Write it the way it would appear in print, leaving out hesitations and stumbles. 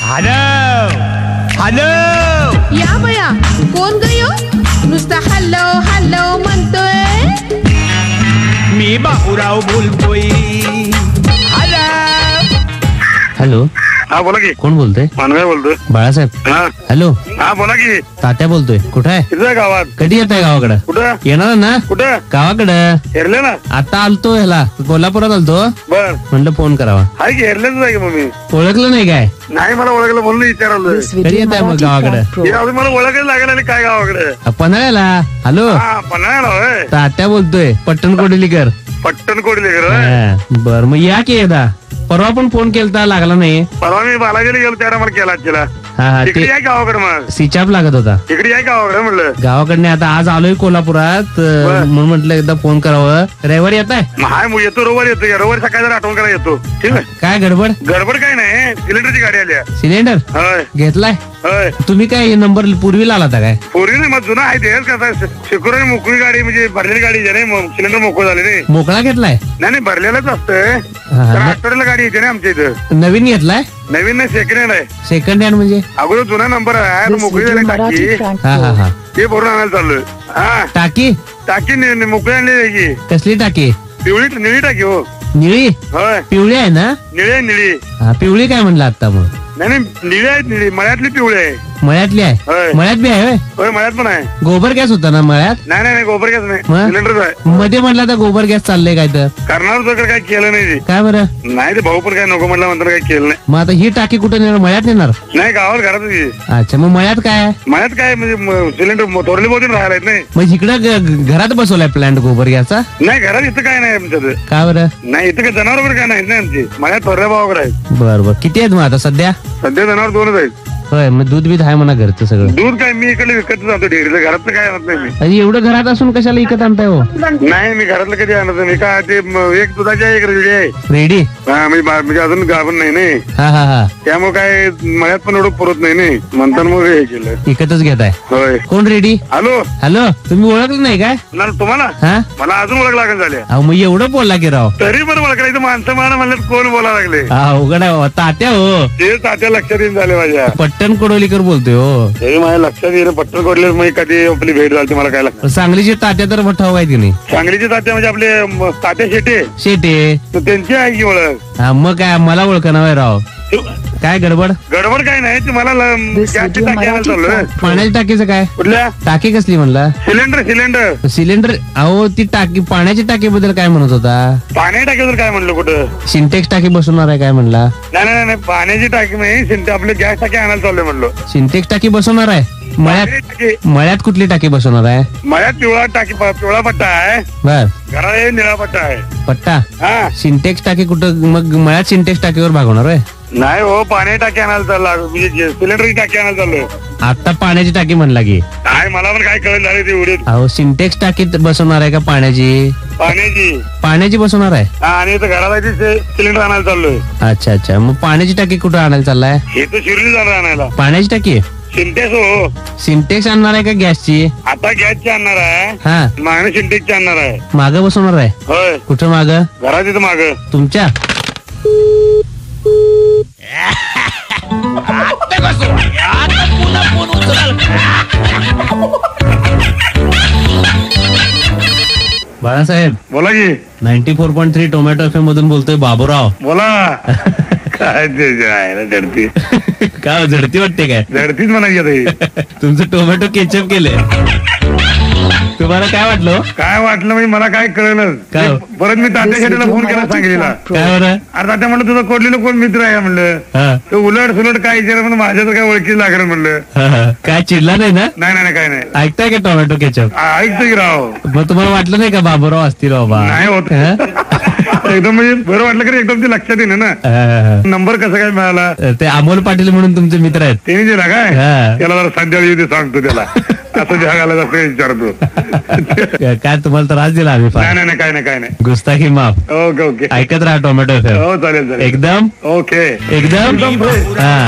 Hello hello. या बया, कोण गयो नुसता हॅलो हॅलो म्हणतोय. मी बाबूराव बोलतोय. Hello hello. हा बोला की. कोण बोलतोय? मानवे बोलतोय. बाळासाहेब. हा हॅलो. हा बोला की. तात्या बोलतोय. कुठं आहे? इथं गावात. कधी येत आहे गावाकडं? कुठं? येणार ना कुठं? गावाकडं. हेरले ना. आता आलतो ह्याला कोल्हापुरात आलतो. बर म्हणलं फोन करावा. हाय की हेरलेच आहे की मग मी. ओळखलं नाही काय? नाही मला ओळखलं म्हणून विचारलं. कधी येत आहे मग गावाकडं? हे अजून मला ओळखायला लागेल आणि काय गावाकडे. पन्हाळ्याला. हॅलो. हा पन्हाळ्याला होय. तात्या बोलतोय. पट्टण कोडलीकर. पट्टण कोडले बर मग या की एकदा. परवा पण फोन केलता लागला नाही. परवा मी बालाजीला गेलो त्याला मला केला तिला. हा हा इकडे ते आहे गावाकडे मग. सिचाप लागत होता. इकडे आहे गावाकडे म्हणलं. गावाकडने आता आज आलोय कोल्हापुरात म्हणून म्हटलं एकदा फोन करावं. रविवारी येत आहे? हाय मग येतो रविवारी येतो. रविवारी सकाळी जरा आठवण करायला येतो. ठीक आहे. काय गडबड? गडबड काय नाही सिलेंडरची गाडी आली आहे. सिलेंडर होय घेतलाय? होय. तुम्ही काय नंबर पूर्वीला आला काय? पूर्वी नाही मग जुना आहे ते कसं शिकुराने मोकळी गाडी म्हणजे भरलेली गाडी नाही सिलेंडर मोकळ झाले नाही. मोकळा घेतलाय? नाही भरलेलंच असतं. तर आठवड्याला गाडी येते ना आमच्या इथं. नवीन घेतलाय? नवीन नाही सेकंड हँड आहे. सेकंड हँड म्हणजे? अगोदर जुना नंबर आहे मोकळी झाली टाकी. हा हा हा. ते भरून आणायला चाललोय. हा टाकी? टाकी मोकळी आणली आहे की. कसली टाकी? पिवळी निळी टाकी हो. निळी? होय पिवळी आहे ना? निळी आहे निळी. हा पिवळी काय म्हणलं आता मग? नाही निळी आहे निळी मळ्यातली पिवळी आहे. मळ्यातली आहे? होय. मळ्यात बी आहे होय? होय मळ्यात पण आहे. गोबर गॅस होता ना मळ्यात? नाही गोबर गॅस नाही मग? सिलेंडरच आहे. मध्ये म्हटलं तर गोबर गॅस चाललंय काय तर? करणार होतं काय केलं नाही ते. काय बरं? नाही ते भाऊ पण काय नको म्हटलं म्हणतात काय केलं नाही. मग आता ही टाकी कुठे नेणार? मळ्यात नेणार? नाही गावात घरातच आहे. अच्छा मग मळ्यात काय? मळ्यात काय म्हणजे सिलेंडर थोरली बोलून राहायला येत नाही. मग इकडं घरात बसवलाय प्लांट गोबर गॅसचा? नाही घरात इथं काय नाही आमच्यात. का बरं? नाही इथं काय जनावर वगैरे काय नाही आमची. मळ्यात थोरल्या भावाकडे आहेत. बर किती आहेत मग आता सध्या? सध्या जनावर 2च आहेत. होय मग दूध बीध आहे म्हणा घरचं सगळं? दूध काय मी इकडे विकत जातो डेअरीला. घरात काय आणत नाही मी. आणि एवढं घरात असून कशाला विकत आणताय हो? नाही मी घरातलं कधी आणत नाही. काय ते एक दुधाची एक रेडी आहे. रेडी? हा म्हणजे अजून गाभण नाही हा हा हा. त्यामुळे काय मळ्यात पण एवढं पुरत नाही म्हणताना मग हे केलं. विकतच घेताय? होय. कोण रेडी? Hello hello. तुम्ही ओळखलं नाही काय? तुम्हाला? हा मला अजून ओळख लागेल झाल्या. अहो मग एवढं बोलला की राव. तरी पण ओळखायचं माणसं मला म्हणलं कोण बोलायला लागले. अवघड आहे तात्या हो. ते तात्या लक्षात येऊन झाले माझ्या. पट्टण कोडवलीकर बोलतोय हो. तरी माझ्या लक्षात येईल. पट्टण कोडले मग कधी आपली भेट झाली मला काय लागतं. सांगलीचे तात्या तर ठाऊक आहेत की नाही? सांगलीचे तात्या म्हणजे आपले तात्या शेटे. शेटे त्यांची आहे की ओळख. हा मग काय मला ओळखणार राव. काय गडबड? गडबड काय नाही ते मला गॅसची टाकी आणायला चाललोय. पाण्याच्या टाकीचं काय? कुठल्या टाकी कसली म्हणला? सिलेंडर. सिलेंडर? अहो ती टाकी पाण्याच्या टाकीबद्दल काय म्हणत होता? पाणी टाकीवर काय म्हणलं कुठं? सिंटेक्स टाकी बसवणार आहे काय म्हणला? नाही पाण्याची टाकी नाही आपली गॅस टाकी आणायला चाललोय म्हणलो. सिंटेक्स टाकी बसवणार आहे? मळ्यात कुठली टाकी बसवणार आहे? मळ्यात पिवळा पट्टा आहे. बर. घराला निळा पट्टा आहे. पट्टा? हा. सिंटेक्स टाकी कुठं मग मळ्यात सिंटेक्स टाकीवर भागवणार आहे? नाही हो पाणी टाकी आणायला चालला म्हणजे सिलेंडरची टाकी आणायला चाललोय. आता पाण्याची टाकी म्हणला की काय मला पण काय कळलं झाले ते उडीत. अहो सिंटेक्स टाकीत बसवणार आहे का पाण्याची? पाण्याची बसवणार आहे. आणि इथं घराला सिलेंडर आणायला चाललोय. अच्छा मग पाण्याची टाकी कुठं आणायला चाललाय? हे तर शिर्डी जाणार आणायला. पाण्याची टाकी? सिंटेक्स हो. सिंटेक्स आणणार आहे का गॅसची? आता गॅसची आणणार आहे. हा. मागणं सिंटेक्सची आणणार आहे. मागं बसवणार आहे? होय. कुठं मागं? घरात इथं मागं तुमच्या? बाळासाहेब बोला की. 94.3 टोमॅटो FM मधून बोलतोय बाबूराव. बोला. काय झडती काय झडती वाटते काय? झडतीच म्हणायची. तुमचं टोमॅटो केचप केले. तुम्हाला काय वाटलं? काय वाटलं म्हणजे मला काय कळलं. परत मी तात्या शेट्टीला फोन केला सांगितला. काय बरं? अरे तात्या म्हणलं तुझं कोडलेलं कोण मित्र आहे म्हणलं. तो उलट सुलट काय विचार म्हणून माझ्या तर काय ओळखी लागलं म्हणलं. काय चिडला नाही ना? नाही काय नाही. ऐकताय का टोमॅटो केचप? ऐकतो की राव. मग तुम्हाला वाटलं नाही का बाबूराव असतील बाबा? नाही होत. एकदम म्हणजे बरं वाटलं की एकदम ते लक्षात येईल ना. नंबर कसं काय मिळाला? ते अमोल पाटील म्हणून तुमचे मित्र आहेत. त्यांनी दिला काय? त्याला जरा संध्याकाळी येते सांगतो त्याला. असं द्या घालायचं असं विचारतो. काय तुम्हाला त्रास दिला आम्ही? नाही काय नाही. गुस्ताखी माफ. ओके. ऐकत राहा टोमॅटो. हो चालेल. एकदम ओके. एकदम. हा.